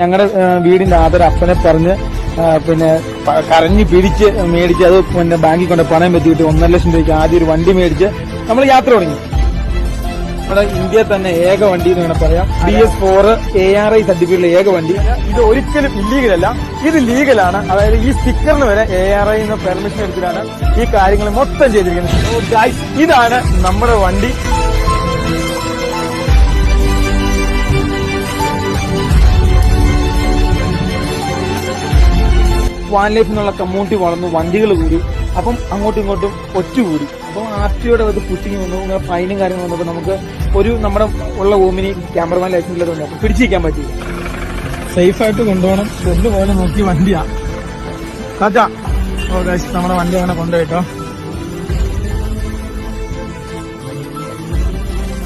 ഞങ്ങളുടെ വീടിന്റെ ആദര അപ്പനെ പറഞ്ഞ് പിന്നെ കരഞ്ഞു പിടിച്ച് മേടിച്ച് അത് പിന്നെ ബാങ്കിൽ കൊണ്ട് പണയം പറ്റിയിട്ട് 1.5 ലക്ഷം രൂപയ്ക്ക് ആദ്യം ഒരു വണ്ടി മേടിച്ച് നമ്മൾ യാത്ര തുടങ്ങി. നമ്മുടെ ഇന്ത്യയിൽ തന്നെ ഏക വണ്ടി എന്ന് വേണം പറയാം. DS4 ARI സർട്ടിഫിക്കറ്റുള്ള ഏക വണ്ടി. ഇത് ഒരിക്കലും ഇല്ലീഗലല്ല, ഇത് ലീഗലാണ്. അതായത് ഈ സ്റ്റിക്കറിന് വരെ ARI എന്ന പെർമിഷൻ എടുത്തിട്ടാണ് ഈ കാര്യങ്ങൾ മൊത്തം ചെയ്തിരിക്കുന്നത്. ഇതാണ് നമ്മുടെ വണ്ടി. വാൻ ലൈഫ് എന്നുള്ള കമ്മ്യൂണിറ്റി വളർന്നു, വണ്ടികൾ കൂടി, അപ്പം അങ്ങോട്ടും ഇങ്ങോട്ടും ഒറ്റുകൂടി. അപ്പം RTOയുടെ അത് പുഷിങ് വന്നു, ഫൈനും കാര്യങ്ങൾ വന്നപ്പോൾ നമുക്ക് നമ്മുടെ ഉള്ള ഭൂമിനി ക്യാമറമാൻ ലൈസൻസ് ഇല്ലാതെ അപ്പൊ പിടിച്ചിരിക്കാൻ പറ്റില്ല. സേഫായിട്ട് കൊണ്ടുപോകണം. പോലെ നോക്കി വണ്ടിയാ നമ്മുടെ വണ്ടി അങ്ങനെ കൊണ്ടുപോയിട്ടോ.